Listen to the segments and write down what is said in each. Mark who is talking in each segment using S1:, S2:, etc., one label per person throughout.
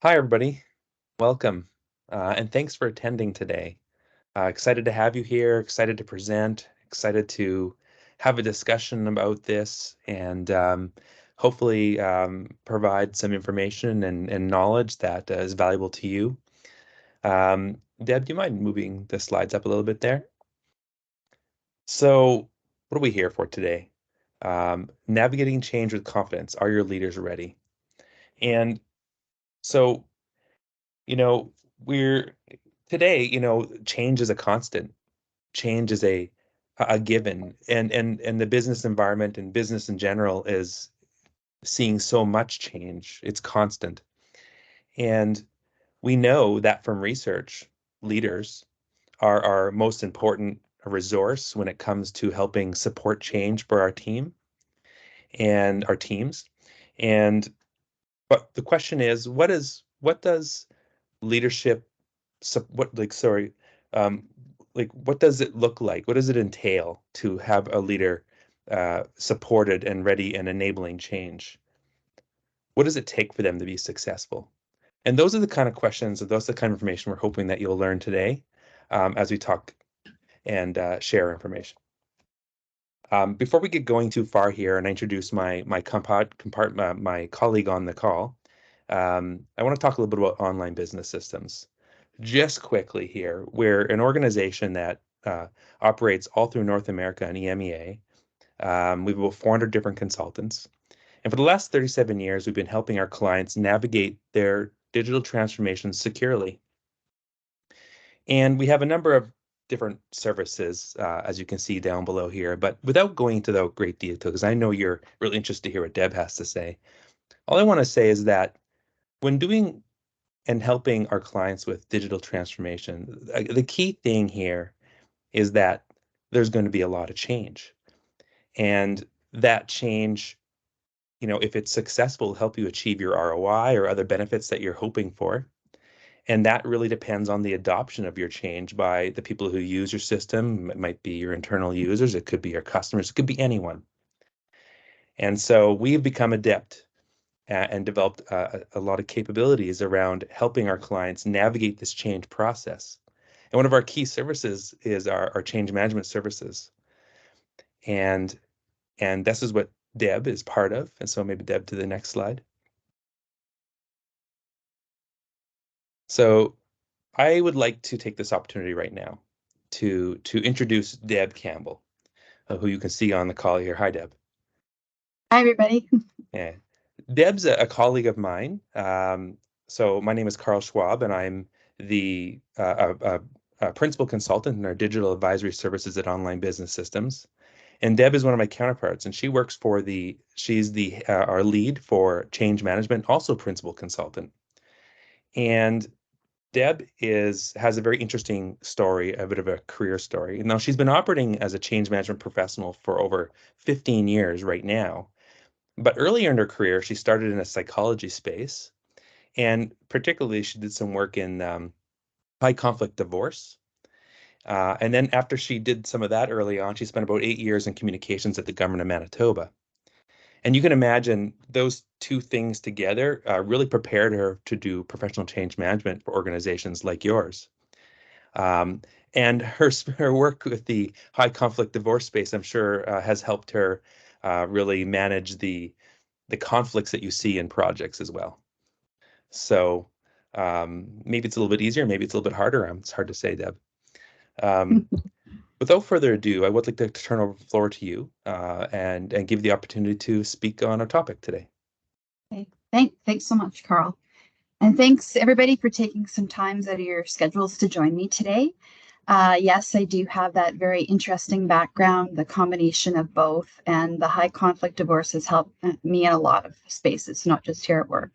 S1: Hi, everybody. Welcome, and thanks for attending today. Excited to have you here, excited to present, excited to have a discussion about this, and hopefully provide some information and knowledge that is valuable to you. Deb, do you mind moving the slides up a little bit there? So, what are we here for today? Navigating change with confidence. Are your leaders ready? And so, you know, we're today, change is a constant. Change is a given. And the business environment and business in general is seeing so much change. It's constant. And we know that from research, leaders are our most important resource when it comes to helping support change for our team and our teams. And but the question is, what does leadership what like sorry um what does it look like? What does it entail to have a leader supported and ready and enabling change? What does it take for them to be successful? And those are the kind of questions, and those are the kind of information we're hoping that you'll learn today as we talk and share information. Before we get going too far here and I introduce my colleague on the call, I want to talk a little bit about online business systems. Just quickly here, we're an organization that operates all through North America and EMEA. We have about 400 different consultants. And for the last 37 years, we've been helping our clients navigate their digital transformations securely. And we have a number of different services, as you can see down below here. But without going into the great detail, because I know you're really interested to hear what Deb has to say, all I want to say is that when doing and helping our clients with digital transformation, the key thing here is that there's going to be a lot of change. And that change, if it's successful, will help you achieve your ROI or other benefits that you're hoping for. And that really depends on the adoption of your change by the people who use your system. It might be your internal users, it could be your customers, it could be anyone. And so we've become adept and developed a lot of capabilities around helping our clients navigate this change process. And one of our key services is our change management services. And and this is what Deb is part of. And so maybe Deb to the next slide. So I would like to take this opportunity right now to introduce Deb Campbell, who you can see on the call here. Hi, Deb.
S2: Hi, everybody.
S1: Yeah. Deb's a colleague of mine. So my name is Carl Schwab, and I'm the principal consultant in our digital advisory services at Online Business Systems. And Deb is one of my counterparts, and she's the our lead for change management, also principal consultant. And Deb has a very interesting story, a bit of a career story. Now, she's been operating as a change management professional for over 15 years right now. But earlier in her career, she started in a psychology space, and particularly she did some work in high conflict divorce. And then after she did some of that early on, she spent about 8 years in communications at the government of Manitoba. And you can imagine those two things together really prepared her to do professional change management for organizations like yours. Um, and her work with the high conflict divorce space, I'm sure, has helped her really manage the conflicts that you see in projects as well. So maybe it's a little bit easier, maybe it's a little bit harder. It's hard to say, Deb. Um, Without further ado, I would like to turn over the floor to you and give the opportunity to speak on our topic today.
S2: Okay. Thanks so much, Carl. And thanks everybody for taking some times out of your schedules to join me today. Yes, I do have that very interesting background, the combination of both, and the high conflict divorce has helped me in a lot of spaces, not just here at work.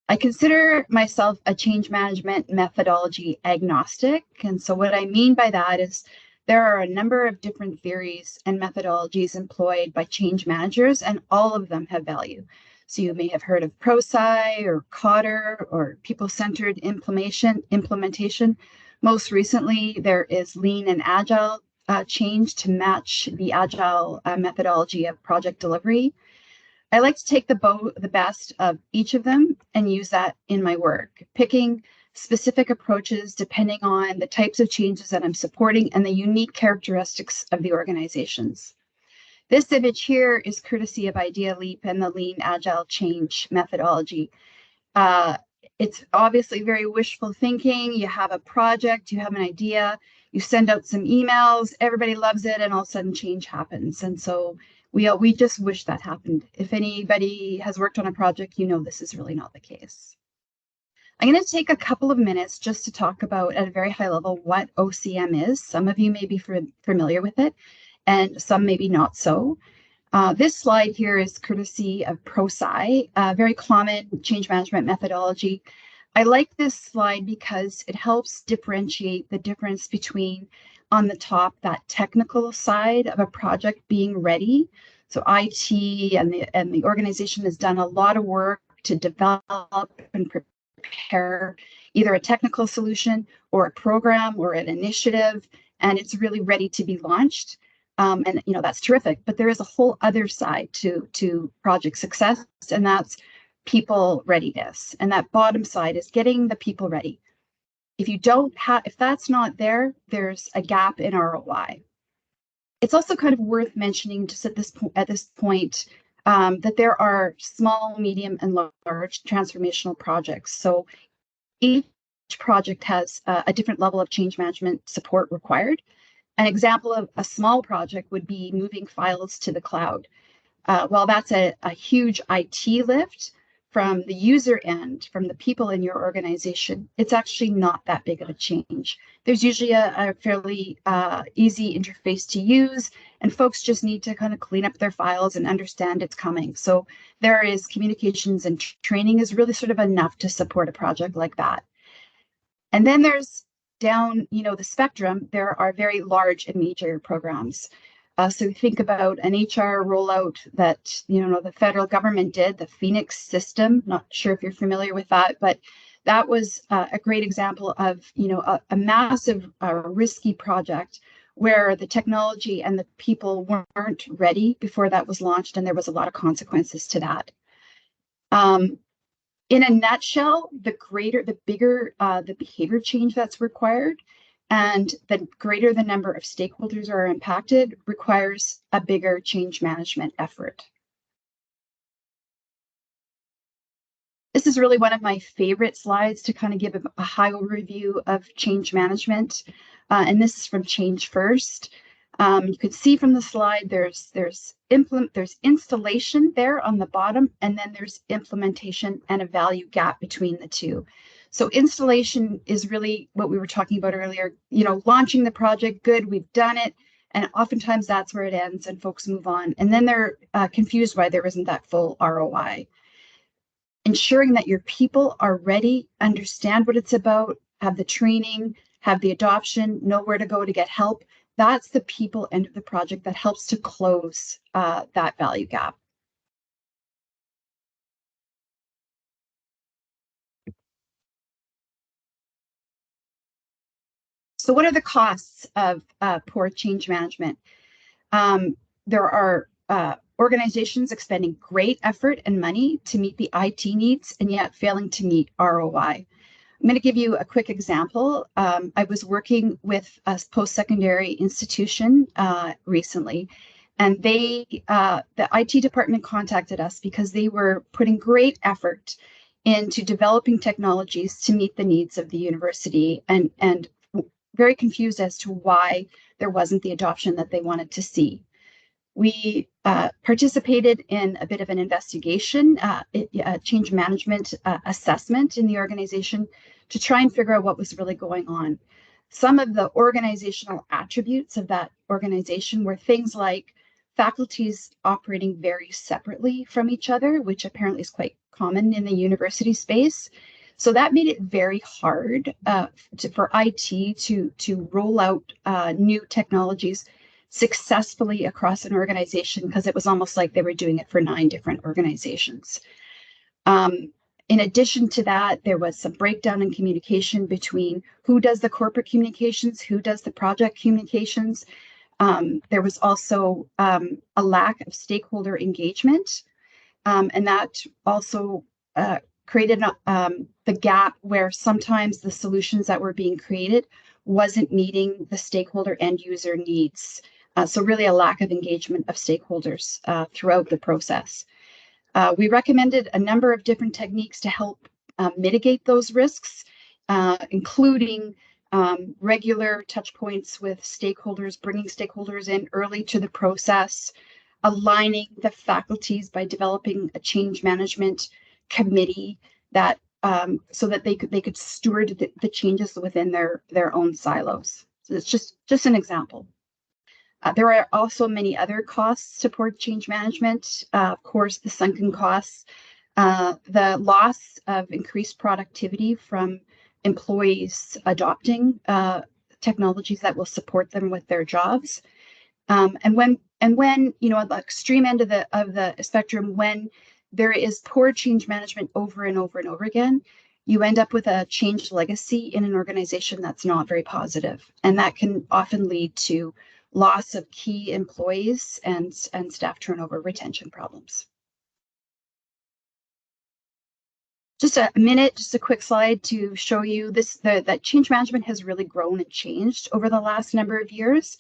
S2: I consider myself a change management methodology agnostic. And so, what I mean by that is there are a number of different theories and methodologies employed by change managers, and all of them have value. So, you may have heard of ProSci or Cotter or people centered implementation. Most recently, there is lean and agile change to match the agile methodology of project delivery. I like to take the best of each of them and use that in my work, picking specific approaches depending on the types of changes that I'm supporting and the unique characteristics of the organizations. This image here is courtesy of Idea Leap and the Lean Agile Change methodology. It's obviously very wishful thinking. You have a project, you have an idea, you send out some emails, everybody loves it, and all of a sudden change happens. And so we just wish that happened. If anybody has worked on a project, you know this is really not the case. I'm going to take a couple of minutes just to talk about, at a very high level, what OCM is. Some of you may be familiar with it, and some maybe not so. This slide here is courtesy of ProSci, a very common change management methodology. I like this slide because it helps differentiate the difference between, on the top, that technical side of a project being ready. So IT and the organization has done a lot of work to develop and prepare either a technical solution or a program or an initiative, and it's really ready to be launched. And that's terrific, but there is a whole other side to project success, and that's people readiness. And that bottom side is getting the people ready. If that's not there, there's a gap in ROI. It's also kind of worth mentioning just at this point that there are small, medium, and large transformational projects. So each project has a different level of change management support required. An example of a small project would be moving files to the cloud. While that's a huge IT lift from the user end, from the people in your organization, it's actually not that big of a change. There's usually a fairly easy interface to use, and folks just need to kind of clean up their files and understand it's coming. So there is communications and training is really sort of enough to support a project like that. And then there's down, the spectrum, there are very large and major programs. So think about an HR rollout that, the federal government did, the Phoenix system. Not sure if you're familiar with that, but that was a great example of, a massive risky project where the technology and the people weren't ready before that was launched, and there was a lot of consequences to that. In a nutshell, the bigger the behavior change that's required, and the greater the number of stakeholders are impacted, requires a bigger change management effort. This is really one of my favorite slides to kind of give a high overview of change management, and this is from Change First. You can see from the slide there's installation there on the bottom, and then there's implementation and a value gap between the two. So installation is really what we were talking about earlier, launching the project, good, we've done it, and oftentimes that's where it ends and folks move on. And then they're confused why there isn't that full ROI. Ensuring that your people are ready, understand what it's about, have the training, have the adoption, know where to go to get help. That's the people end of the project that helps to close that value gap. So what are the costs of poor change management? There are organizations expending great effort and money to meet the IT needs and yet failing to meet ROI. I'm going to give you a quick example. I was working with a post-secondary institution recently, and the IT department contacted us because they were putting great effort into developing technologies to meet the needs of the university, and very confused as to why there wasn't the adoption that they wanted to see. We participated in a bit of an investigation, a change management assessment in the organization to try and figure out what was really going on. Some of the organizational attributes of that organization were things like faculties operating very separately from each other, which apparently is quite common in the university space. So that made it very hard for IT to roll out new technologies successfully across an organization, because it was almost like they were doing it for 9 different organizations. In addition to that, there was some breakdown in communication between who does the corporate communications, who does the project communications. There was also a lack of stakeholder engagement. And that also created the gap where sometimes the solutions that were being created wasn't meeting the stakeholder end user needs. So really a lack of engagement of stakeholders throughout the process. We recommended a number of different techniques to help mitigate those risks, including regular touch points with stakeholders, bringing stakeholders in early to the process, aligning the faculties by developing a change management committee that so that they could steward the changes within their own silos. So it's just an example. There are also many other costs to support change management. Of course, the sunken costs, the loss of increased productivity from employees adopting technologies that will support them with their jobs. And when you know, at the extreme end of the spectrum, when there is poor change management over and over and over again, you end up with a change legacy in an organization that's not very positive, and that can often lead to loss of key employees and staff turnover, retention problems. Just a minute, just a quick slide to show you this, that change management has really grown and changed over the last number of years.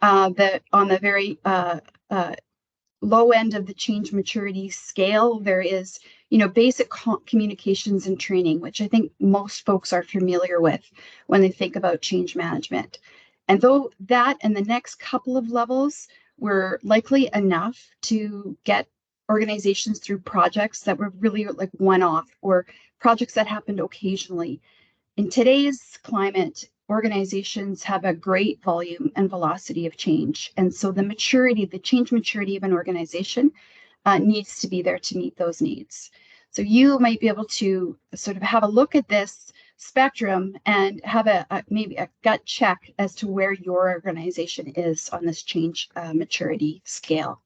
S2: That on the very low end of the change maturity scale, there is, you know, basic communications and training, which I think most folks are familiar with when they think about change management. And though that and the next couple of levels were likely enough to get organizations through projects that were really like one-off or projects that happened occasionally, in today's climate, organizations have a great volume and velocity of change. And so the maturity, the change maturity of an organization needs to be there to meet those needs. So you might be able to sort of have a look at this spectrum and have maybe a gut check as to where your organization is on this change maturity scale.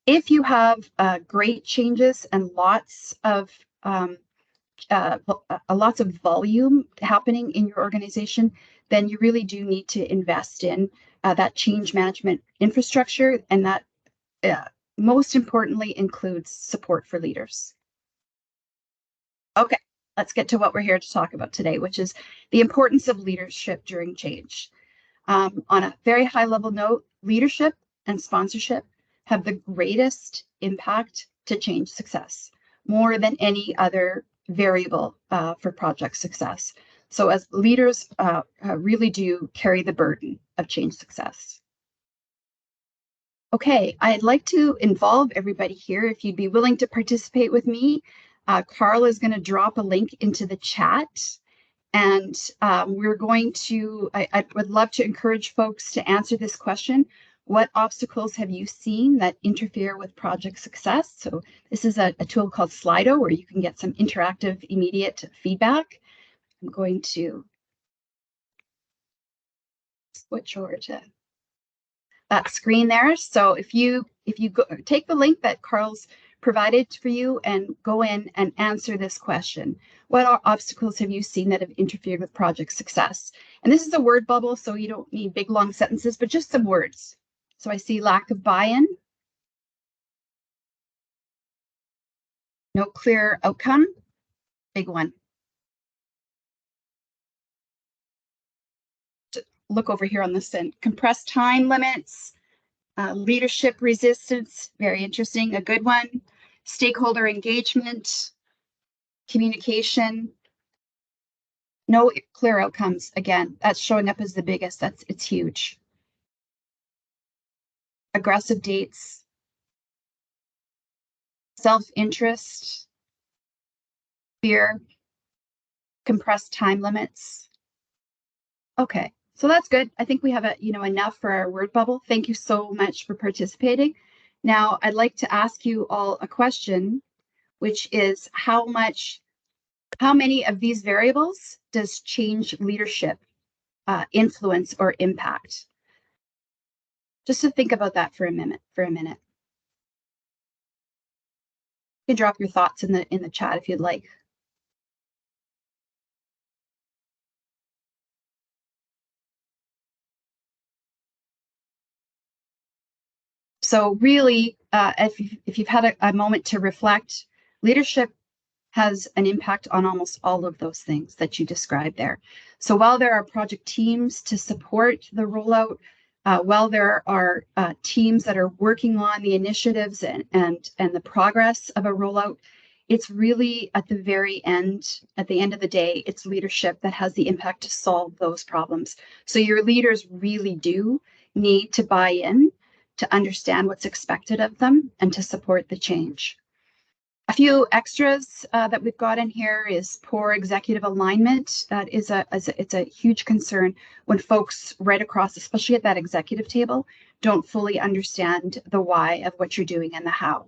S2: If you have great changes and lots of volume happening in your organization, then you really do need to invest in that change management infrastructure, and that most importantly includes support for leaders. Okay, let's get to what we're here to talk about today, which is the importance of leadership during change. On a very high level note, leadership and sponsorship have the greatest impact to change success, more than any other variable for project success. So as leaders really do carry the burden of change success. Okay, I'd like to involve everybody here. If you'd be willing to participate with me, Carl is going to drop a link into the chat. And we're going to, I would love to encourage folks to answer this question. What obstacles have you seen that interfere with project success? So this is a tool called Slido where you can get some interactive, immediate feedback. I'm going to switch over to that screen there. So if you take the link that Carl's provided for you and go in and answer this question. What obstacles have you seen that have interfered with project success? And this is a word bubble, so you don't need big, long sentences, but just some words. So I see lack of buy-in, no clear outcome, big one. Look over here on this end, compressed time limits, leadership resistance, very interesting, a good one. Stakeholder engagement, communication, no clear outcomes. Again, that's showing up as the biggest. It's huge. Aggressive dates, self-interest, fear, compressed time limits. Okay, so that's good. I think we have enough for our word bubble. Thank you so much for participating. Now, I'd like to ask you all a question, which is how many of these variables does change leadership influence or impact? Just to think about that for a minute. You can drop your thoughts in the chat if you'd like. So really, if you've had a moment to reflect, leadership has an impact on almost all of those things that you described there. So while there are project teams to support the rollout, while there are teams that are working on the initiatives and the progress of a rollout, it's really at the very end, at the end of the day, it's leadership that has the impact to solve those problems. So your leaders really do need to buy in, to understand what's expected of them, and to support the change. A few extras that we've got in here is poor executive alignment. That is it's a huge concern when folks right across, especially at that executive table, don't fully understand the why of what you're doing and the how.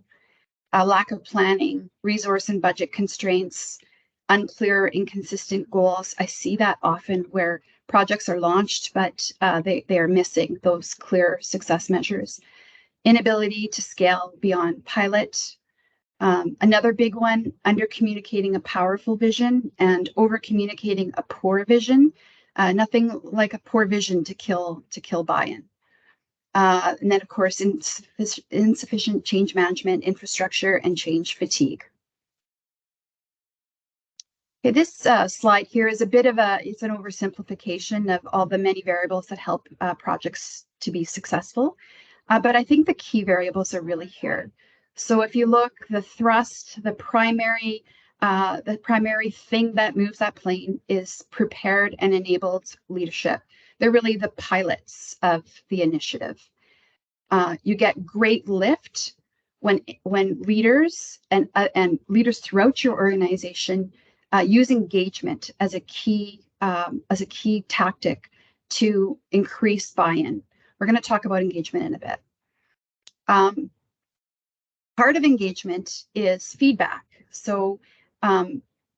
S2: A lack of planning, resource and budget constraints, unclear, inconsistent goals. I see that often where projects are launched, but they are missing those clear success measures. Inability to scale beyond pilot. Another big one, under communicating a powerful vision and over communicating a poor vision. Nothing like a poor vision to kill buy-in. And then, of course, insufficient change management, infrastructure, and change fatigue. Okay, this slide here is a bit of it's an oversimplification of all the many variables that help projects to be successful. But I think the key variables are really here. So if you look, the thrust, the primary thing that moves that plane is prepared and enabled leadership. They're really the pilots of the initiative. You get great lift when leaders and leaders throughout your organization use engagement as a key tactic to increase buy-in. We're going to talk about engagement in a bit. Part of engagement is feedback. So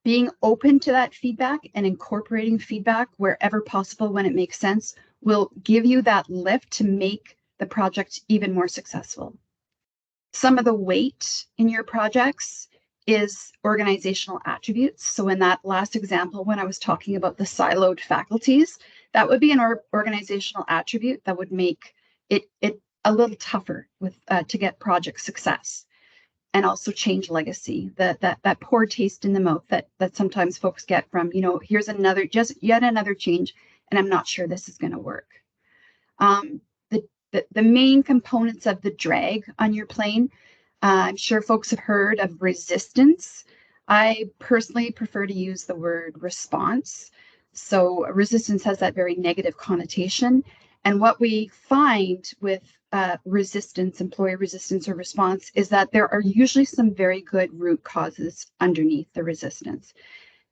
S2: being open to that feedback and incorporating feedback wherever possible when it makes sense will give you that lift to make the project even more successful. Some of the weight in your projects is organizational attributes. So in that last example, when I was talking about the siloed faculties, that would be an organizational attribute that would make it a little tougher to get project success. And also change legacy, that poor taste in the mouth that sometimes folks get from, here's yet another change, and I'm not sure this is going to work. The main components of the drag on your plane, I'm sure folks have heard of resistance. I personally prefer to use the word response. So resistance has that very negative connotation. And what we find with resistance, employee resistance or response, is that there are usually some very good root causes underneath the resistance.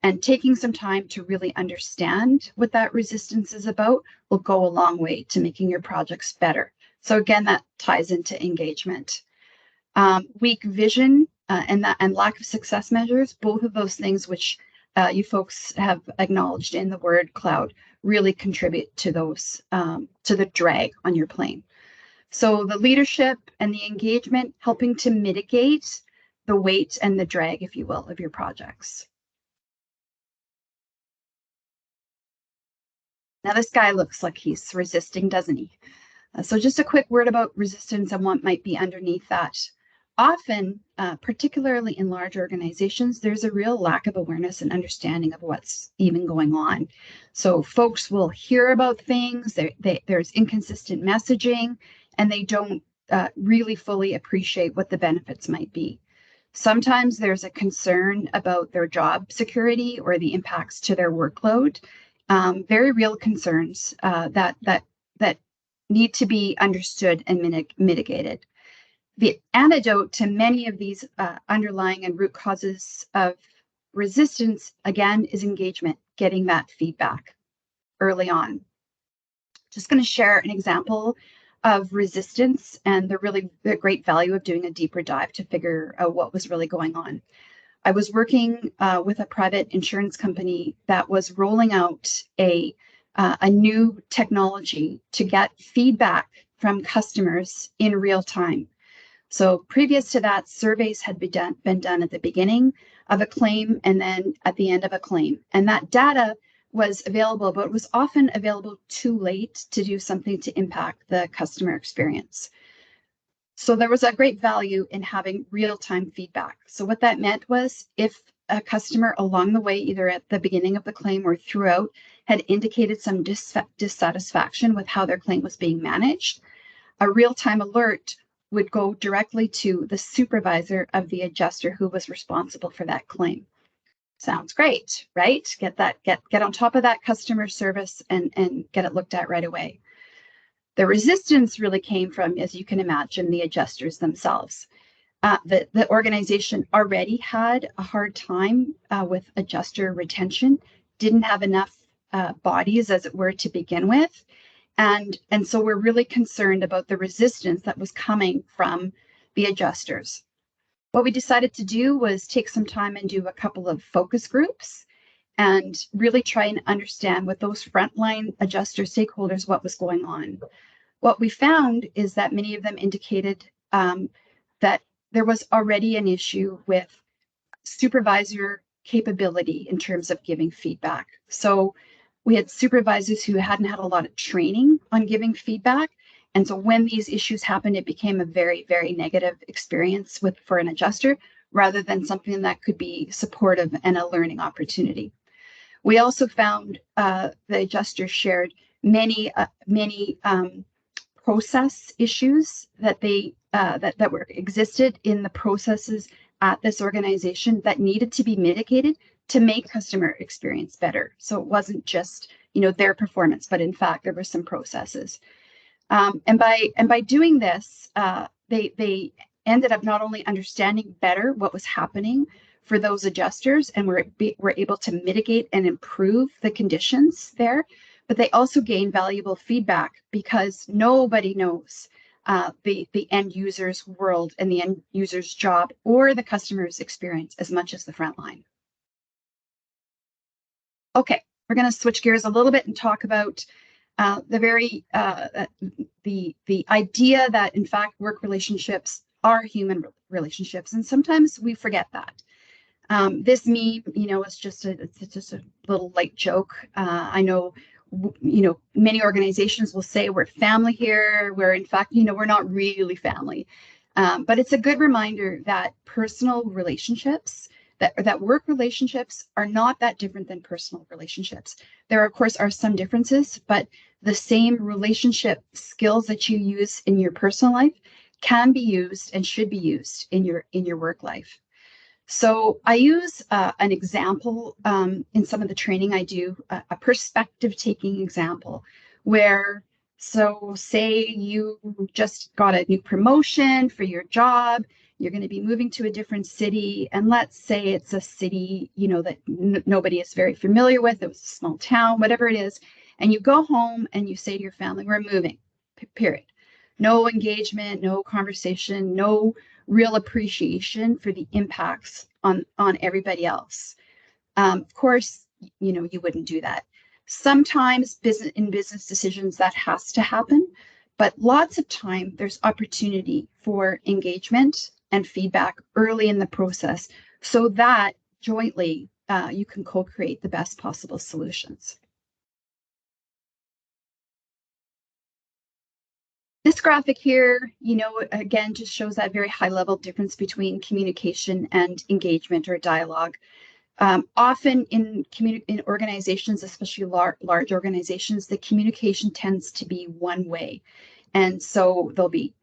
S2: And taking some time to really understand what that resistance is about will go a long way to making your projects better. So again, that ties into engagement. Weak vision and lack of success measures, both of those things which you folks have acknowledged in the word cloud, really contribute to those, to the drag on your plane. So the leadership and the engagement helping to mitigate the weight and the drag, if you will, of your projects. Now this guy looks like he's resisting, doesn't he? So just a quick word about resistance and what might be underneath that. Often, particularly in large organizations, there's a real lack of awareness and understanding of what's even going on. So folks will hear about things, there's inconsistent messaging, and they don't really fully appreciate what the benefits might be. Sometimes there's a concern about their job security or the impacts to their workload. Very real concerns that need to be understood and mitigated. The antidote to many of these underlying and root causes of resistance, again, is engagement, getting that feedback early on. Just going to share an example of resistance and the great value of doing a deeper dive to figure out what was really going on. I was working with a private insurance company that was rolling out a new technology to get feedback from customers in real time. So previous to that, surveys had been done at the beginning of a claim and then at the end of a claim. And that data was available, but was often available too late to do something to impact the customer experience. So there was a great value in having real-time feedback. So what that meant was if a customer along the way, either at the beginning of the claim or throughout, had indicated some dissatisfaction with how their claim was being managed, a real-time alert would go directly to the supervisor of the adjuster who was responsible for that claim. Sounds great, right? Get on top of that customer service and get it looked at right away. The resistance really came from, as you can imagine, the adjusters themselves. The organization already had a hard time with adjuster retention, didn't have enough bodies, as it were, to begin with. And so we're really concerned about the resistance that was coming from the adjusters. What we decided to do was take some time and do a couple of focus groups and really try and understand with those frontline adjuster stakeholders what was going on. What we found is that many of them indicated that there was already an issue with supervisor capability in terms of giving feedback. So we had supervisors who hadn't had a lot of training on giving feedback. And so when these issues happened, it became a very, very negative experience for an adjuster rather than something that could be supportive and a learning opportunity. We also found the adjusters shared many process issues that were existed in the processes at this organization that needed to be mitigated to make customer experience better. So it wasn't just their performance, but in fact there were some processes. And by doing this, they ended up not only understanding better what was happening for those adjusters and were able to mitigate and improve the conditions there, but they also gain valuable feedback because nobody knows the end user's world and the end user's job or the customer's experience as much as the front line. Okay, we're going to switch gears a little bit and talk about the idea that in fact work relationships are human relationships, and sometimes we forget that. This meme, is just a little light joke. I know many organizations will say we're family here, where in fact, we're not really family. But it's a good reminder that personal relationships, that work relationships are not that different than personal relationships. There, of course, are some differences, but the same relationship skills that you use in your personal life can be used and should be used in your work life. So I use an example in some of the training I do, a perspective-taking example, where, so say you just got a new promotion for your job, you're going to be moving to a different city, and let's say it's a city, that nobody is very familiar with, it was a small town, whatever it is, and you go home and you say to your family, we're moving, period. No engagement, no conversation, no real appreciation for the impacts on everybody else. Of course, you wouldn't do that. Sometimes business decisions that has to happen, but lots of time there's opportunity for engagement and feedback early in the process so that jointly you can co-create the best possible solutions. This graphic here, again, just shows that very high level difference between communication and engagement or dialogue. Often in organizations, especially large organizations, the communication tends to be one way. And so there'll be,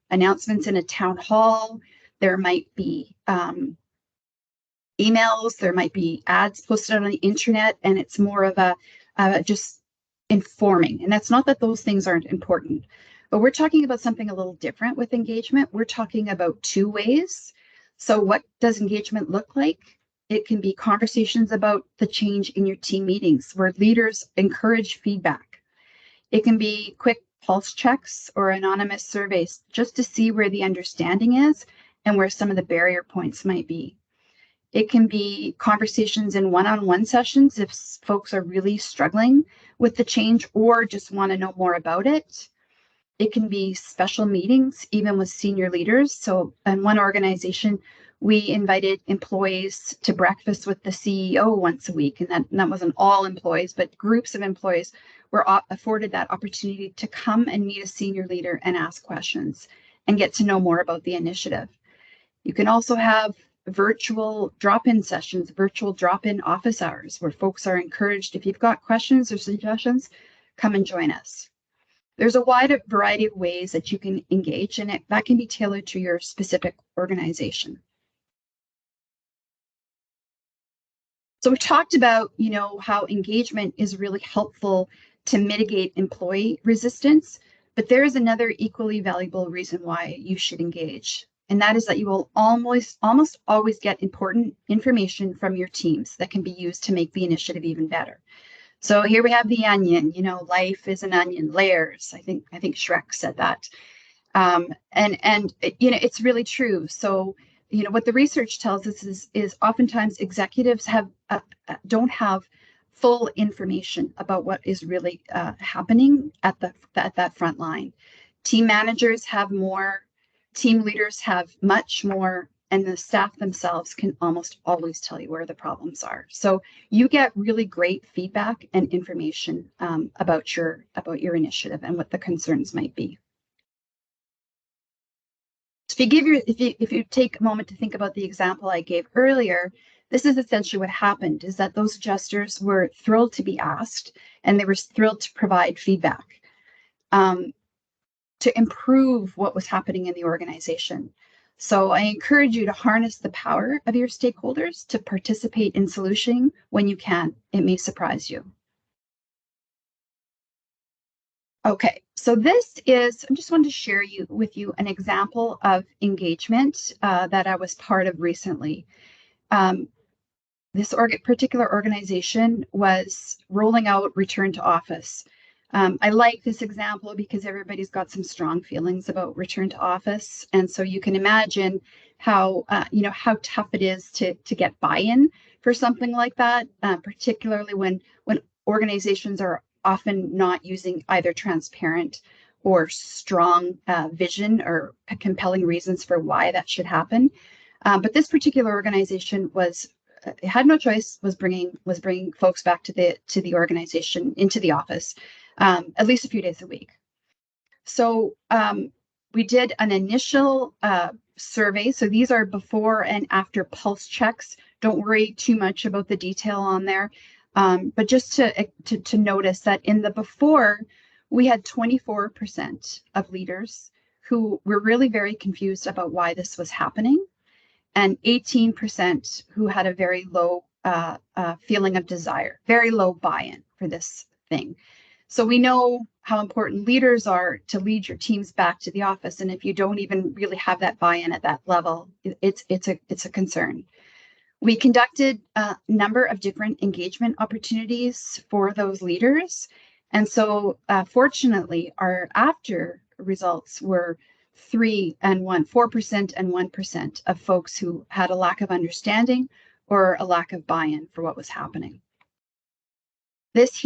S2: announcements in a town hall. There might be emails. There might be ads posted on the internet, and it's more of a just informing. And that's not that those things aren't important, but we're talking about something a little different with engagement. We're talking about two ways. So what does engagement look like? It can be conversations about the change in your team meetings where leaders encourage feedback. It can be quick pulse checks or anonymous surveys just to see where the understanding is and where some of the barrier points might be. It can be conversations in one-on-one sessions if folks are really struggling with the change or just want to know more about it. It can be special meetings, even with senior leaders. So in one organization, we invited employees to breakfast with the CEO once a week. And that wasn't all employees, but groups of employees were afforded that opportunity to come and meet a senior leader and ask questions. and get to know more about the initiative. You can also have virtual drop-in sessions, virtual drop-in office hours, where folks are encouraged, if you've got questions or suggestions, come and join us. There's a wide variety of ways that you can engage, and that can be tailored to your specific organization. So we talked about, how engagement is really helpful to mitigate employee resistance, but there is another equally valuable reason why you should engage. And that is that you will almost always get important information from your teams that can be used to make the initiative even better. So here we have the onion, life is an onion, layers. I think Shrek said that. And it's really true. So, what the research tells us is oftentimes executives don't have full information about what is really happening at that front line. Team managers have more, team leaders have much more, and the staff themselves can almost always tell you where the problems are. So you get really great feedback and information about your initiative and what the concerns might be. So if you take a moment to think about the example I gave earlier, this is essentially what happened, is that those adjusters were thrilled to be asked, and they were thrilled to provide feedback to improve what was happening in the organization. So I encourage you to harness the power of your stakeholders to participate in solutioning when you can. It may surprise you. Okay, so I just wanted to share with you an example of engagement that I was part of recently. This particular organization was rolling out return to office. I like this example because everybody's got some strong feelings about return to office, and so you can imagine how tough it is to get buy-in for something like that, particularly when organizations are often not using either transparent or strong vision or compelling reasons for why that should happen. But this particular organization had no choice, was bringing folks back to the organization, into the office, at least a few days a week. So we did an initial survey. So these are before and after pulse checks. Don't worry too much about the detail on there. But just to notice that in the before, we had 24% of leaders who were really very confused about why this was happening, and 18% who had a very low feeling of desire, very low buy-in for this thing. So we know how important leaders are to lead your teams back to the office, and if you don't even really have that buy-in at that level, it's a concern. We conducted a number of different engagement opportunities for those leaders. And so fortunately, our after results were 4% and 1% of folks who had a lack of understanding or a lack of buy-in for what was happening. This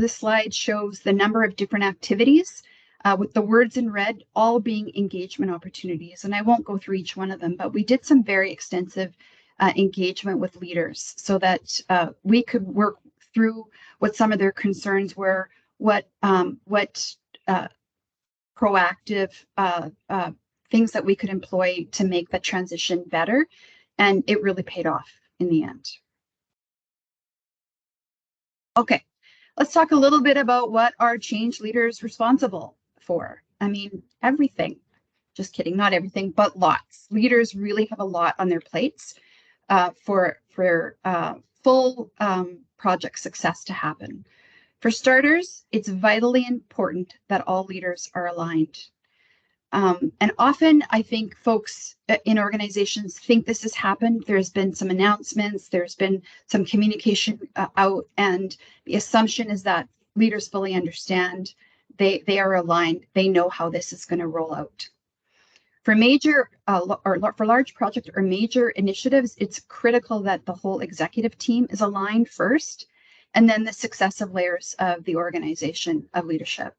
S2: slide shows the number of different activities with the words in red, all being engagement opportunities. And I won't go through each one of them, but we did some very extensive engagement with leaders so that we could work through what some of their concerns were, what proactive things that we could employ to make the transition better. And it really paid off in the end. Okay, let's talk a little bit about what are change leaders responsible for. I mean, everything. Just kidding, not everything, but lots. Leaders really have a lot on their plates for full project success to happen. For starters, it's vitally important that all leaders are aligned. And often I think folks in organizations think this has happened. There's been some announcements, there's been some communication out, and the assumption is that leaders fully understand, they are aligned, they know how this is going to roll out. For for large projects or major initiatives, it's critical that the whole executive team is aligned first, and then the successive layers of the organization of leadership.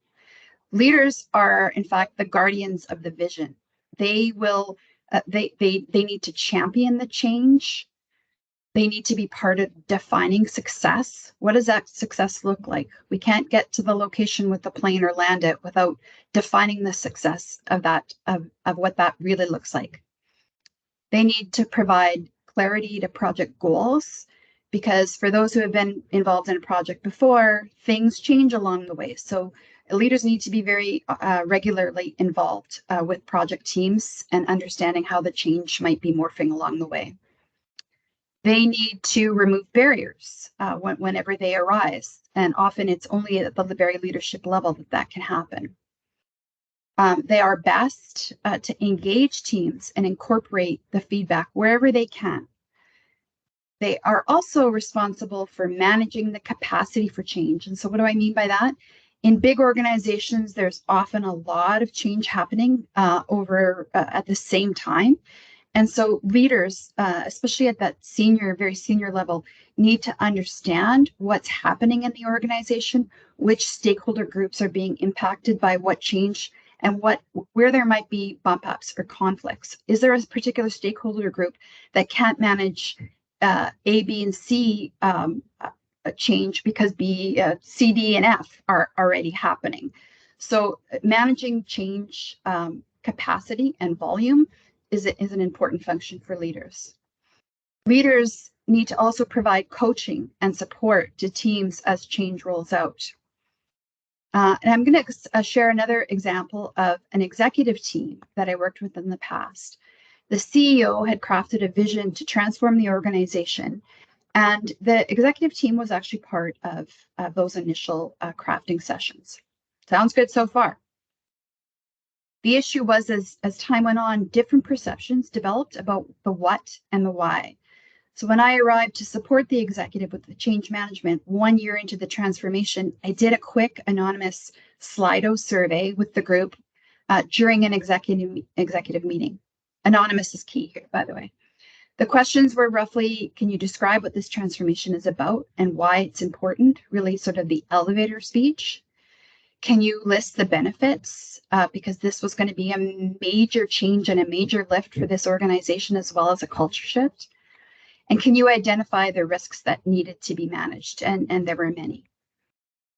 S2: Leaders are, in fact, the guardians of the vision. They will, they need to champion the change They need to be part of defining success. What does that success look like? We can't get to the location with the plane or land it without defining the success of that, of what that really looks like. They need to provide clarity to project goals, because for those who have been involved in a project before, things change along the way. So leaders need to be very regularly involved with project teams and understanding how the change might be morphing along the way. They need to remove barriers whenever they arise. And often it's only at the very leadership level that that can happen. They are best to engage teams and incorporate the feedback wherever they can. They are also responsible for managing the capacity for change. And so what do I mean by that? In big organizations, there's often a lot of change happening at the same time. And so leaders, especially at that very senior level, need to understand what's happening in the organization, which stakeholder groups are being impacted by what change, and where there might be bump ups or conflicts. Is there a particular stakeholder group that can't manage A, B, and C change because B, C, D, and F are already happening? So managing change capacity and volume is an important function for leaders. Leaders need to also provide coaching and support to teams as change rolls out. And I'm going to share another example of an executive team that I worked with in the past. The CEO had crafted a vision to transform the organization, and the executive team was actually part of those initial crafting sessions. Sounds good so far. The issue was, as time went on, different perceptions developed about the what and the why. So when I arrived to support the executive with the change management 1 year into the transformation, I did a quick anonymous Slido survey with the group during an executive meeting. Anonymous is key here, by the way. The questions were roughly, can you describe what this transformation is about and why it's important? Really sort of the elevator speech. Can you list the benefits? Because this was going to be a major change and a major lift for this organization, as well as a culture shift. And can you identify the risks that needed to be managed? And there were many.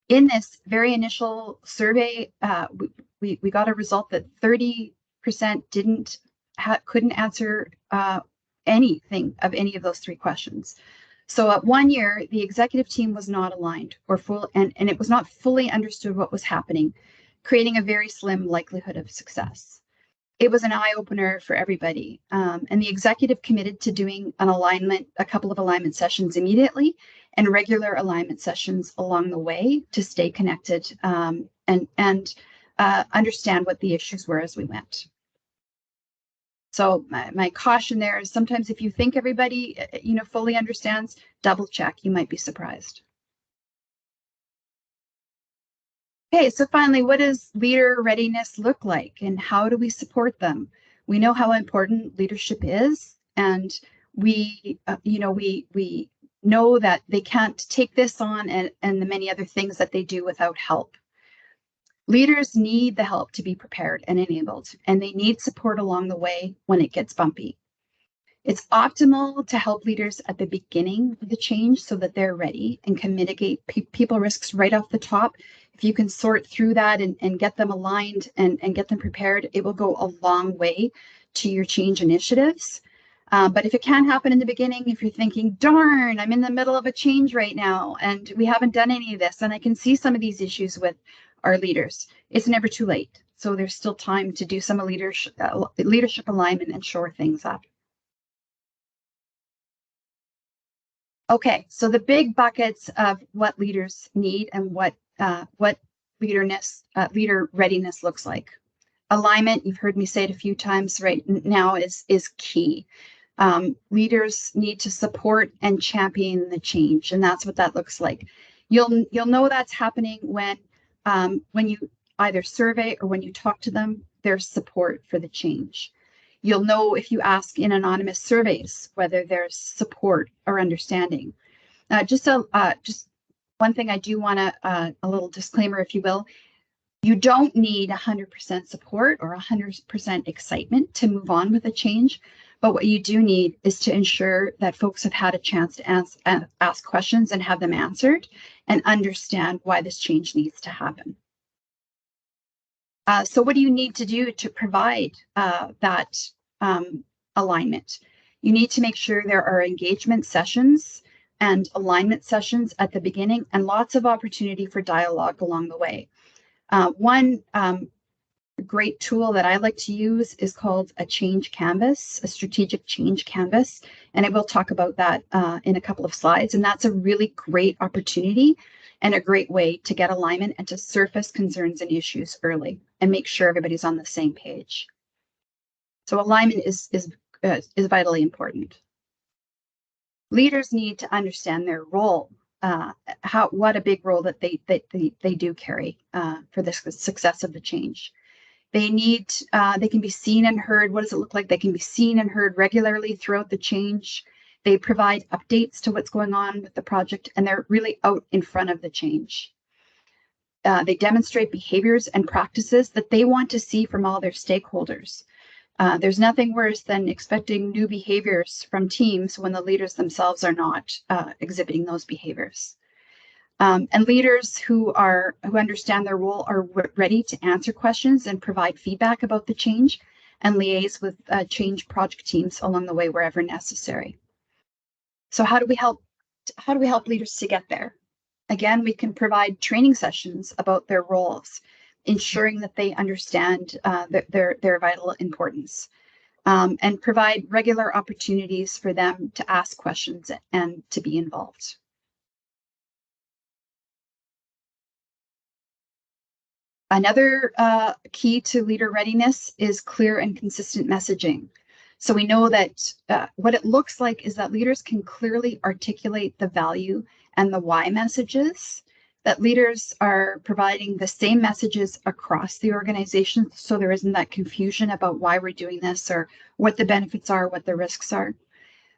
S2: In this very initial survey, we got a result that 30% couldn't answer anything of any of those three questions. So at 1 year, the executive team was not aligned and it was not fully understood what was happening, creating a very slim likelihood of success. It was an eye-opener for everybody. And the executive committed to doing a couple of alignment sessions immediately, and regular alignment sessions along the way to stay connected and understand what the issues were as we went. So my caution there is, sometimes if you think everybody fully understands, double check. You might be surprised. Okay, so finally, what does leader readiness look like, and how do we support them? We know how important leadership is, and we know that they can't take this on and the many other things that they do without help. Leaders need the help to be prepared and enabled, and they need support along the way when it gets bumpy. It's optimal to help leaders at the beginning of the change so that they're ready and can mitigate people risks right off the top. If you can sort through that and get them aligned and get them prepared, it will go a long way to your change initiatives. But if it can't happen in the beginning, if you're thinking, darn, I'm in the middle of a change right now and we haven't done any of this, and I can see some of these issues with our leaders, it's never too late. So there's still time to do some leadership alignment and shore things up. Okay, so the big buckets of what leaders need and what leader readiness looks like. Alignment, you've heard me say it a few times right now, is key. Leaders need to support and champion the change, and that's what that looks like. You'll know that's happening when you either survey or when you talk to them, there's support for the change. You'll know if you ask in anonymous surveys whether there's support or understanding. Just one thing I do want a little disclaimer, if you will. You don't need 100% support or 100% excitement to move on with a change, But what you do need is to ensure that folks have had a chance to ask questions and have them answered and understand why this change needs to happen. So what do you need to do to provide that alignment? You need to make sure there are engagement sessions and alignment sessions at the beginning and lots of opportunity for dialogue along the way. One great tool that I like to use is called a change canvas, a strategic change canvas. And I will talk about that in a couple of slides. And that's a really great opportunity and a great way to get alignment and to surface concerns and issues early and make sure everybody's on the same page. So alignment is vitally important. Leaders need to understand their role, what a big role that they do carry for the success of the change. They can be seen and heard. What does it look like? They can be seen and heard regularly throughout the change. They provide updates to what's going on with the project, and they're really out in front of the change. They demonstrate behaviors and practices that they want to see from all their stakeholders. There's nothing worse than expecting new behaviors from teams when the leaders themselves are not exhibiting those behaviors. And leaders who understand their role are ready to answer questions and provide feedback about the change and liaise with change project teams along the way wherever necessary. So how do we help leaders to get there? Again, we can provide training sessions about their roles, ensuring that they understand their vital importance, and provide regular opportunities for them to ask questions and to be involved. Another key to leader readiness is clear and consistent messaging. So we know that what it looks like is that leaders can clearly articulate the value and the why messages, that leaders are providing the same messages across the organization so there isn't that confusion about why we're doing this or what the benefits are, what the risks are.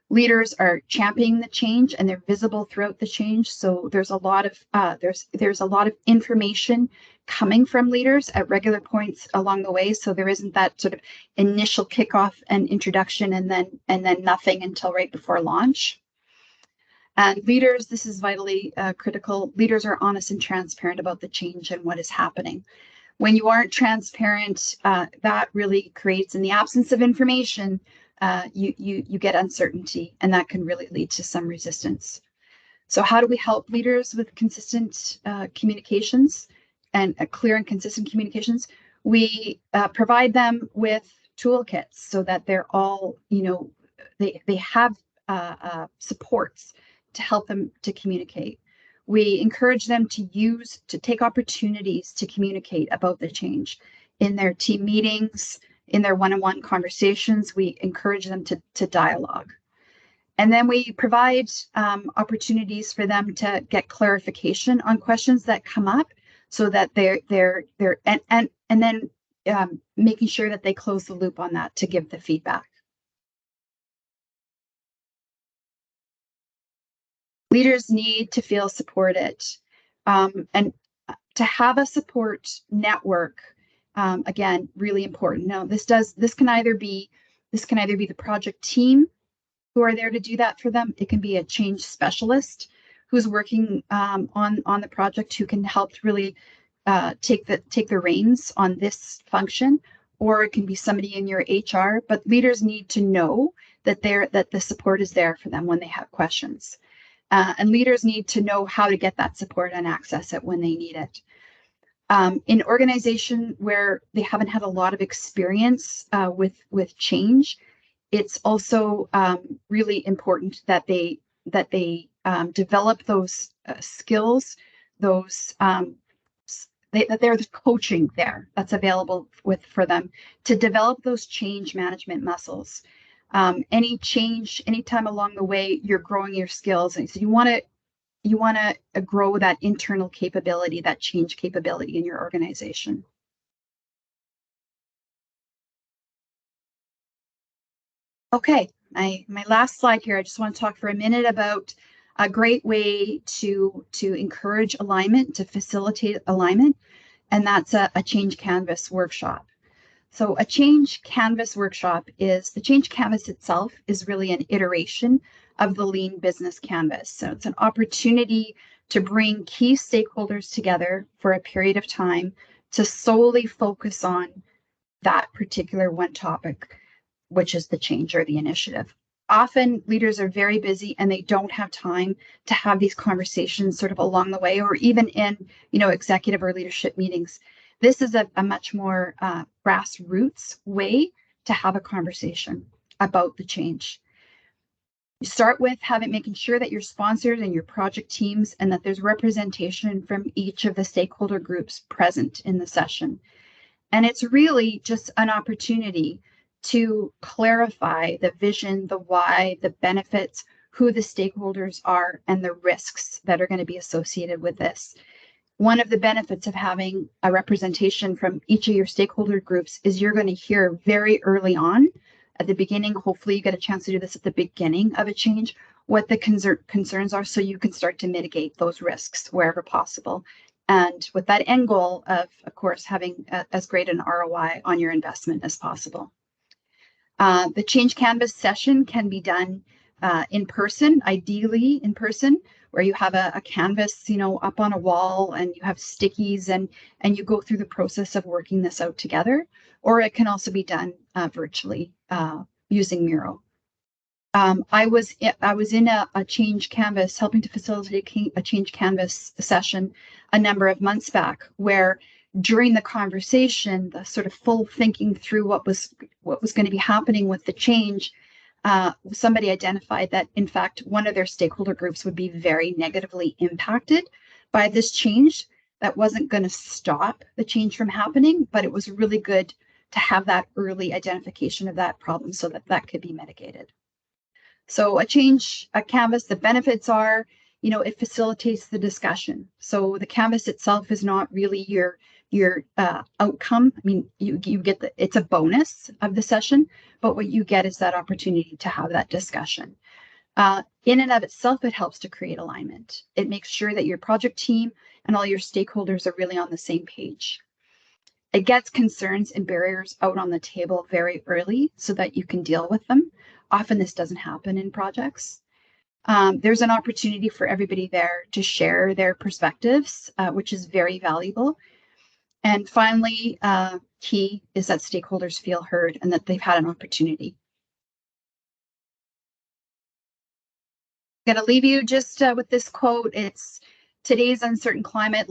S2: Leaders are championing the change and they're visible throughout the change. So there's a lot of there's a lot of information coming from leaders at regular points along the way. So there isn't that sort of initial kickoff and introduction and then nothing until right before launch. And leaders, this is vitally critical. Leaders are honest and transparent about the change and what is happening. When you aren't transparent, that really creates, in the absence of information, you get uncertainty, and that can really lead to some resistance. So how do we help leaders with consistent communications and clear and consistent communications? We provide them with toolkits so that they're all, they have supports to help them to communicate. We encourage them to take opportunities to communicate about the change in their team meetings, in their one-on-one conversations. We encourage them to dialogue. And then we provide opportunities for them to get clarification on questions that come up so that and then making sure that they close the loop on that to give the feedback. Leaders need to feel supported, and to have a support network. Again, really important. Now, this can either be the project team who are there to do that for them. It can be a change specialist who's working on the project who can help really take the reins on this function, or it can be somebody in your HR. But leaders need to know that the support is there for them when they have questions. And leaders need to know how to get that support and access it when they need it. In organization where they haven't had a lot of experience with change, it's also really important that they develop those skills, that there's coaching there that's available for them to develop those change management muscles. Anytime along the way, you're growing your skills, and so you want to grow that internal capability, that change capability in your organization. Okay, my last slide here. I just want to talk for a minute about a great way to encourage alignment, to facilitate alignment, and that's a change canvas workshop. So a change canvas workshop the change canvas itself is really an iteration of the lean business canvas. So it's an opportunity to bring key stakeholders together for a period of time to solely focus on that particular one topic, which is the change or the initiative. Often leaders are very busy and they don't have time to have these conversations sort of along the way, or even in, executive or leadership meetings. This is a much more grassroots way to have a conversation about the change. You start with making sure that your sponsors and your project teams and that there's representation from each of the stakeholder groups present in the session. And it's really just an opportunity to clarify the vision, the why, the benefits, who the stakeholders are, and the risks that are going to be associated with this. One of the benefits of having a representation from each of your stakeholder groups is you're going to hear very early on at the beginning. Hopefully you get a chance to do this at the beginning of a change, what the concerns are, so you can start to mitigate those risks wherever possible. And with that end goal of course, having as great an ROI on your investment as possible. The Change Canvas session can be done in person, ideally in person, where you have a canvas, up on a wall and you have stickies and you go through the process of working this out together. Or it can also be done virtually using Miro. I was in a Change Canvas, helping to facilitate a Change Canvas session a number of months back, where during the conversation, the sort of full thinking through what was going to be happening with the change, somebody identified that, in fact, one of their stakeholder groups would be very negatively impacted by this change. That wasn't going to stop the change from happening, but it was really good to have that early identification of that problem so that could be mitigated. So a canvas, the benefits are, it facilitates the discussion. So the canvas itself is not really your outcome. I mean, you get it's a bonus of the session, but what you get is that opportunity to have that discussion. In and of itself, it helps to create alignment. It makes sure that your project team and all your stakeholders are really on the same page. It gets concerns and barriers out on the table very early so that you can deal with them. Often this doesn't happen in projects. There's an opportunity for everybody there to share their perspectives, which is very valuable. And finally, key is that stakeholders feel heard and that they've had an opportunity. I'm going to leave you just with this quote. It's today's uncertain climate,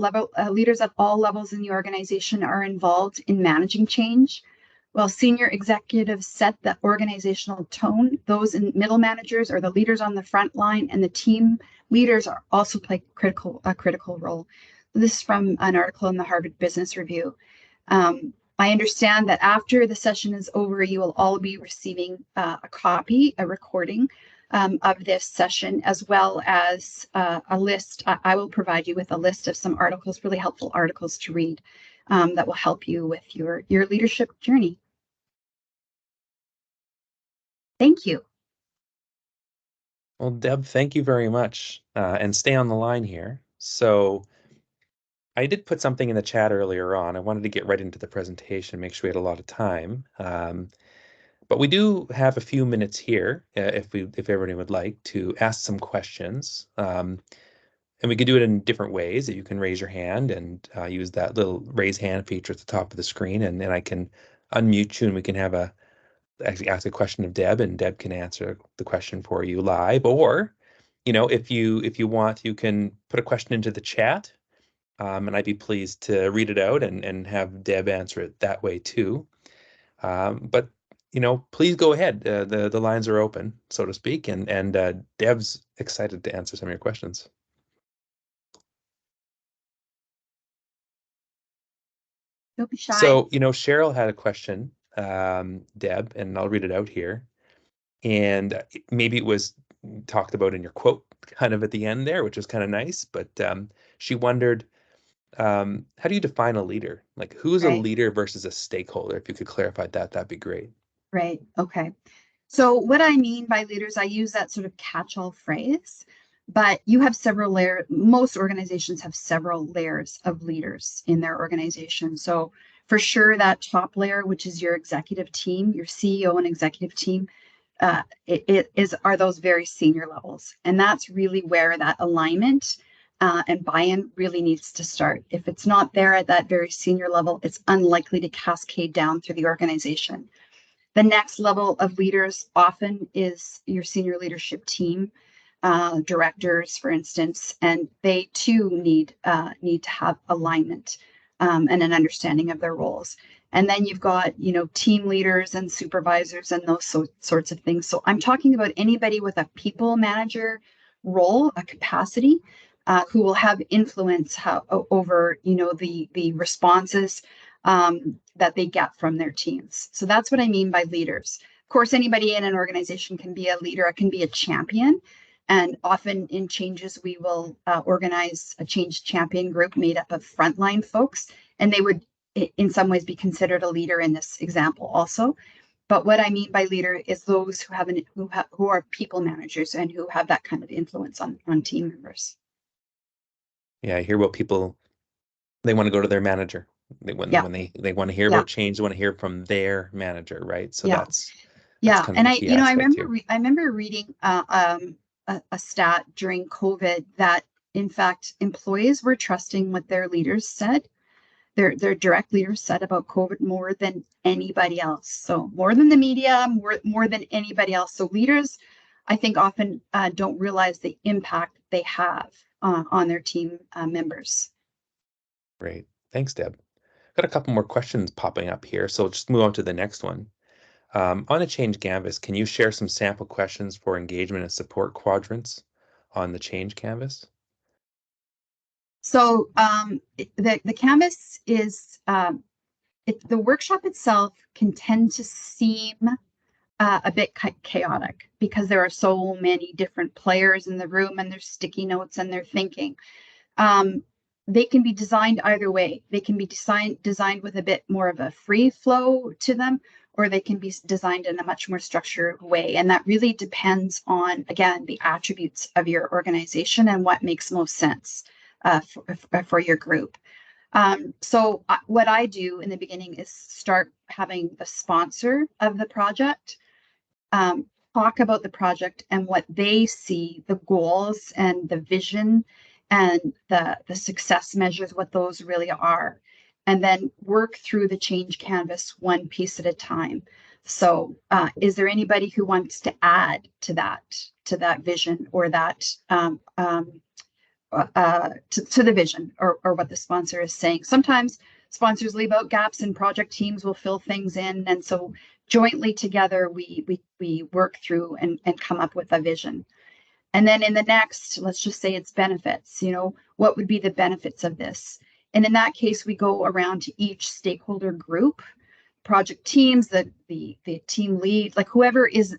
S2: leaders at all levels in the organization are involved in managing change. While senior executives set the organizational tone, those in middle managers or the leaders on the front line and the team leaders are also play a critical role. This is from an article in the Harvard Business Review. I understand that after the session is over, you will all be receiving a recording of this session, as well as a list. I will provide you with a list of some articles, really helpful articles to read that will help you with your leadership journey. Thank you.
S1: Well, Deb, thank you very much. And stay on the line here. So I did put something in the chat earlier on. I wanted to get right into the presentation, make sure we had a lot of time. But we do have a few minutes here, if everybody would like to ask some questions. And we could do it in different ways. You can raise your hand and use that little raise hand feature at the top of the screen, and then I can unmute you and we can actually ask a question of Deb, and Deb can answer the question for you live. Or, if you want, you can put a question into the chat, and I'd be pleased to read it out and have Deb answer it that way too. But please go ahead. The lines are open, so to speak, and Deb's excited to answer some of your questions.
S2: Don't be shy.
S1: So, Cheryl had a question, Deb, and I'll read it out here. And maybe it was talked about in your quote kind of at the end there, which was kind of nice. But she wondered, how do you define a leader? Like, who's a leader versus a stakeholder? If you could clarify that, that'd be great.
S2: Right. Okay. So what I mean by leaders, I use that sort of catch-all phrase, but you have several layers. Most organizations have several layers of leaders in their organization. So For sure, that top layer, which is your executive team, your CEO and executive team, are those very senior levels. And that's really where that alignment and buy-in really needs to start. If it's not there at that very senior level, it's unlikely to cascade down through the organization. The next level of leaders often is your senior leadership team, directors, for instance, and they too need to have alignment and an understanding of their roles. And then you've got, team leaders and supervisors and those sorts of things. So I'm talking about anybody with a people manager role, a capacity, who will have influence over, the responses that they get from their teams. So that's what I mean by leaders. Of course, anybody in an organization can be a leader, it can be a champion. And often in changes, we will organize a change champion group made up of frontline folks, and they would in some ways be considered a leader in this example also. But what I mean by leader is those who are people managers and who have that kind of influence on team members.
S1: Yeah, I hear what people, they want to go to their manager. When they want to hear about change, they want to hear from their manager, right? So that's kind of the key aspect here.
S2: I remember reading a stat during COVID that in fact employees were trusting what their leaders said, their direct leaders said about COVID more than anybody else. So more than the media, more than anybody else. So leaders, I think, often don't realize the impact they have on their team members.
S1: Great. Thanks, Deb. Got a couple more questions popping up here, so just move on to the next one. On a change canvas, can you share some sample questions for engagement and support quadrants on the change canvas?
S2: So the canvas is, the workshop itself can tend to seem a bit chaotic because there are so many different players in the room and there's sticky notes and they're thinking. They can be designed either way. They can be designed with a bit more of a free flow to them, or they can be designed in a much more structured way. And that really depends on, again, the attributes of your organization and what makes most sense for your group. So what I do in the beginning is start having the sponsor of the project talk about the project and what they see, the goals and the vision and the success measures, what those really are, and then work through the change canvas one piece at a time. So is there anybody who wants to add to that vision or that to the vision or what the sponsor is saying? Sometimes sponsors leave out gaps and project teams will fill things in. And so jointly together, we work through and come up with a vision. And then in the next, let's just say it's benefits, what would be the benefits of this? And in that case, we go around to each stakeholder group, project teams, the team lead, like whoever is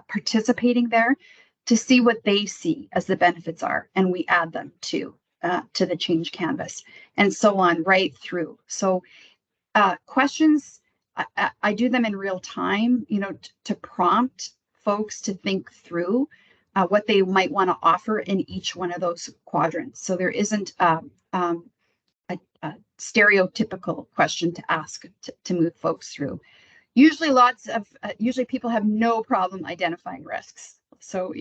S2: participating there, to see what they see as the benefits are, and we add them to the change canvas, and so on right through. So questions, I do them in real time, to prompt folks to think through what they might want to offer in each one of those quadrants. So there isn't a stereotypical question to ask to move folks through. Usually people have no problem identifying risks. So,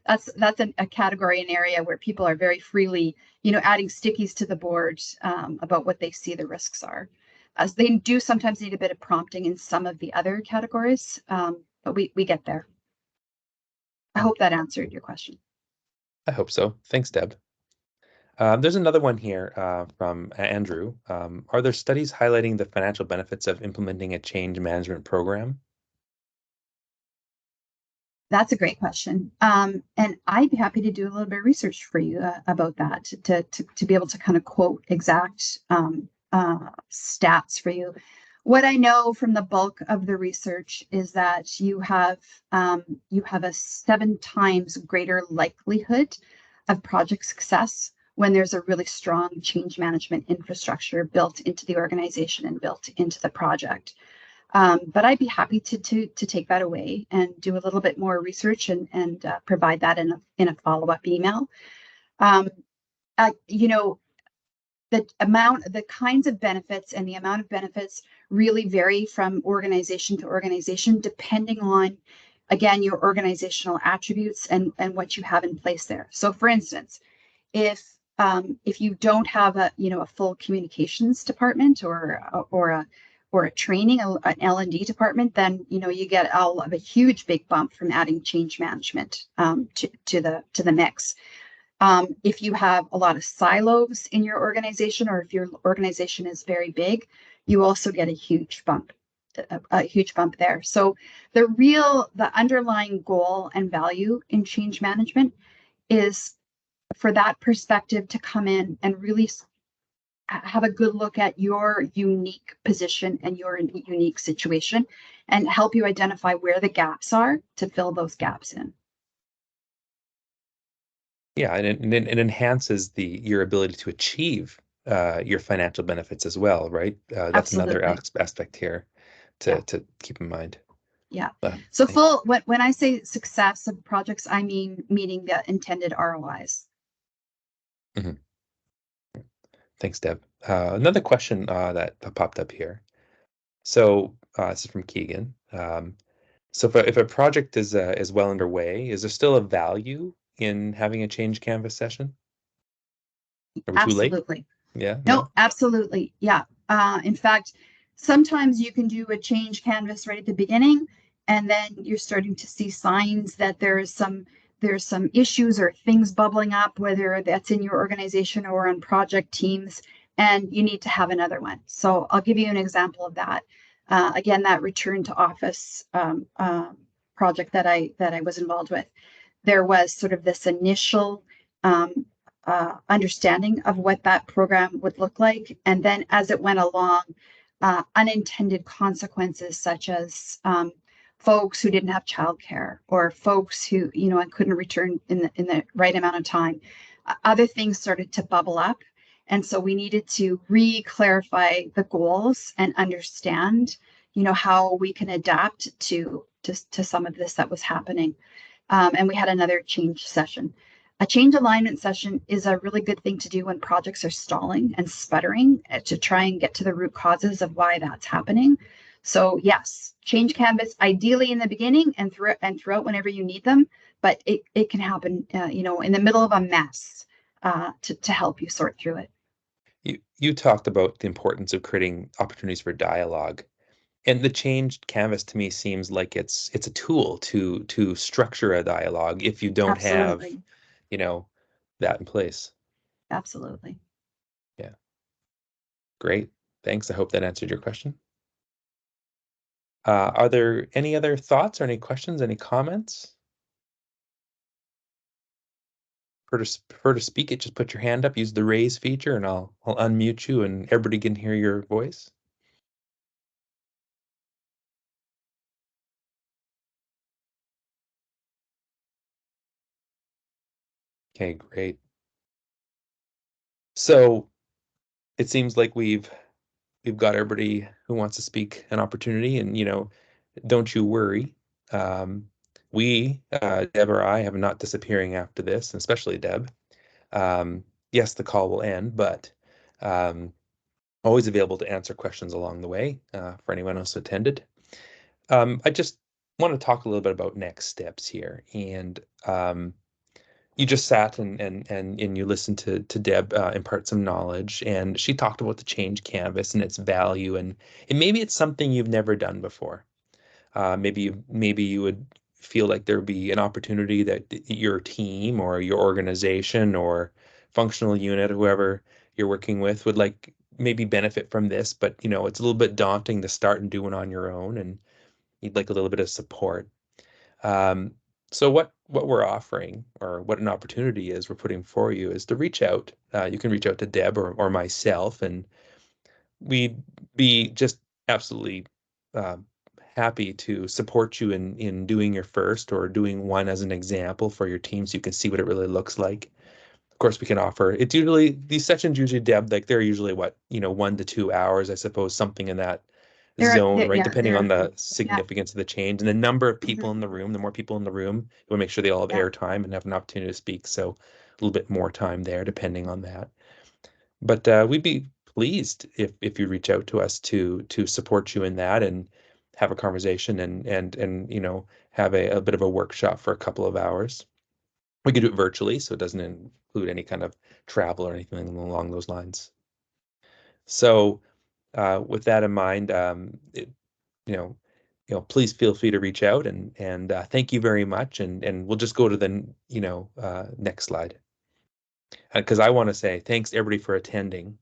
S2: that's a category, an area where people are very freely, adding stickies to the board about what they see the risks are. As they do sometimes need a bit of prompting in some of the other categories, but we get there. I hope that answered your question.
S1: I hope so. Thanks, Deb. There's another one here from Andrew. Are there studies highlighting the financial benefits of implementing a change management program?
S2: That's a great question. And I'd be happy to do a little bit of research for you about that to be able to kind of quote exact stats for you. What I know from the bulk of the research is that you have a 7 times greater likelihood of project success when there's a really strong change management infrastructure built into the organization and built into the project. But I'd be happy to take that away and do a little bit more research and provide that in a follow-up email. the kinds of benefits and the amount of benefits really vary from organization to organization, depending on, again, your organizational attributes and what you have in place there. So for instance, if you don't have a full communications department or a training, an L&D department, then you get a huge big bump from adding change management to the mix. If you have a lot of silos in your organization, or if your organization is very big, you also get a huge bump there. So the underlying goal and value in change management is for that perspective to come in and really have a good look at your unique position and your unique situation and help you identify where the gaps are to fill those gaps in.
S1: Yeah, and it enhances your ability to achieve your financial benefits as well, right? That's another aspect here to keep in mind.
S2: Yeah. So when I say success of projects, I mean meeting the intended ROIs.
S1: Mm-hmm. Thanks, Deb. Another question that popped up here. So this is from Keegan. So if a project is well underway, is there still a value in having a change canvas session? Are we too late?
S2: Absolutely.
S1: Yeah.
S2: No, absolutely. Yeah. In fact, sometimes you can do a change canvas right at the beginning, and then you're starting to see signs that there's some issues or things bubbling up, whether that's in your organization or on project teams, and you need to have another one. So I'll give you an example of that. Again, that return to office project that I was involved with. There was sort of this initial understanding of what that program would look like. And then as it went along, unintended consequences such as folks who didn't have childcare, or folks who couldn't return in the right amount of time. Other things started to bubble up, and so we needed to re-clarify the goals and understand how we can adapt to some of this that was happening. And we had another change session. A change alignment session is a really good thing to do when projects are stalling and sputtering, to try and get to the root causes of why that's happening. So yes, change canvas ideally in the beginning and throughout whenever you need them, but it can happen in the middle of a mess to help you sort through it.
S1: You talked about the importance of creating opportunities for dialogue. And the changed canvas to me seems like it's a tool to structure a dialogue if you don't have, that in place.
S2: Absolutely.
S1: Yeah. Great. Thanks. I hope that answered your question. Are there any other thoughts or any questions, any comments? Prefer to speak it, just put your hand up, use the raise feature, and I'll unmute you and everybody can hear your voice. Okay, great. So it seems like we've got everybody who wants to speak an opportunity, and don't you worry. Deb or I, have not disappearing after this, and especially Deb. Yes, the call will end, but always available to answer questions along the way for anyone else who attended. I just want to talk a little bit about next steps here, and you just sat and you listened to Deb impart some knowledge, and she talked about the change canvas and its value, and maybe it's something you've never done before. Maybe you would feel like there would be an opportunity that your team or your organization or functional unit, whoever you're working with, would like maybe benefit from this, but it's a little bit daunting to start and do it on your own, and you'd like a little bit of support. So what we're offering, or what an opportunity is we're putting for you, is to reach out. You can reach out to Deb or myself, and we'd be just absolutely happy to support you in doing your first, or doing one as an example for your team, so you can see what it really looks like. Of course, we can offer. It's usually, these sessions usually, Deb, like they're usually 1 to 2 hours, I suppose, something in that zone, right? Depending on the significance of the change and the number of people in the room. The more people in the room, you want to make sure they all have airtime and have an opportunity to speak. So a little bit more time there, depending on that. But we'd be pleased if you reach out to us to support you in that and have a conversation and have a bit of a workshop for a couple of hours. We could do it virtually, so it doesn't include any kind of travel or anything along those lines. So with that in mind, you know, please feel free to reach out and thank you very much. And we'll just go to the next slide because I want to say thanks to everybody for attending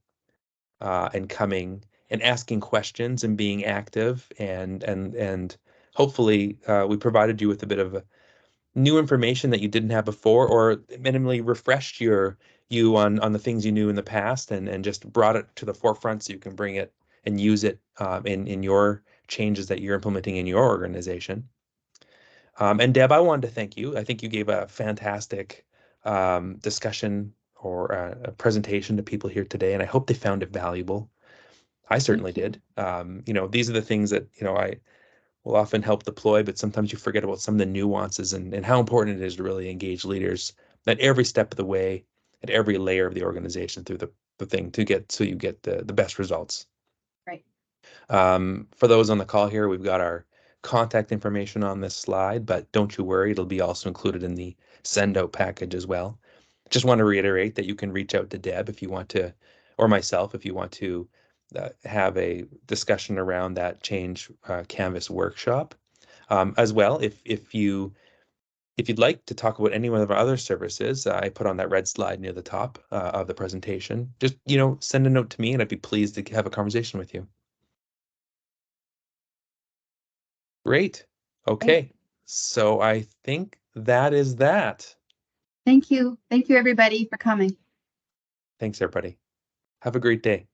S1: and coming and asking questions and being active and hopefully we provided you with a bit of new information that you didn't have before or minimally refreshed you on the things you knew in the past and just brought it to the forefront so you can bring it and use it in your changes that you're implementing in your organization. And Deb, I wanted to thank you. I think you gave a fantastic discussion or a presentation to people here today, and I hope they found it valuable. I certainly
S2: Thank you.
S1: did. These are the things that, I will often help deploy, but sometimes you forget about some of the nuances and how important it is to really engage leaders at every step of the way, at every layer of the organization through the thing to get so you get the best results.
S2: Right.
S1: For those on the call here, we've got our contact information on this slide, but don't you worry, it'll be also included in the send out package as well. Just want to reiterate that you can reach out to Deb if you want to, or myself if you want to have a discussion around that change Canvas workshop. As well, if you'd like to talk about any one of our other services, I put on that red slide near the top of the presentation. Just send a note to me, and I'd be pleased to have a conversation with you. Great.
S2: Great.
S1: Okay. So I think that is that.
S2: Thank you. Thank you, everybody, for coming.
S1: Thanks, everybody. Have a great day.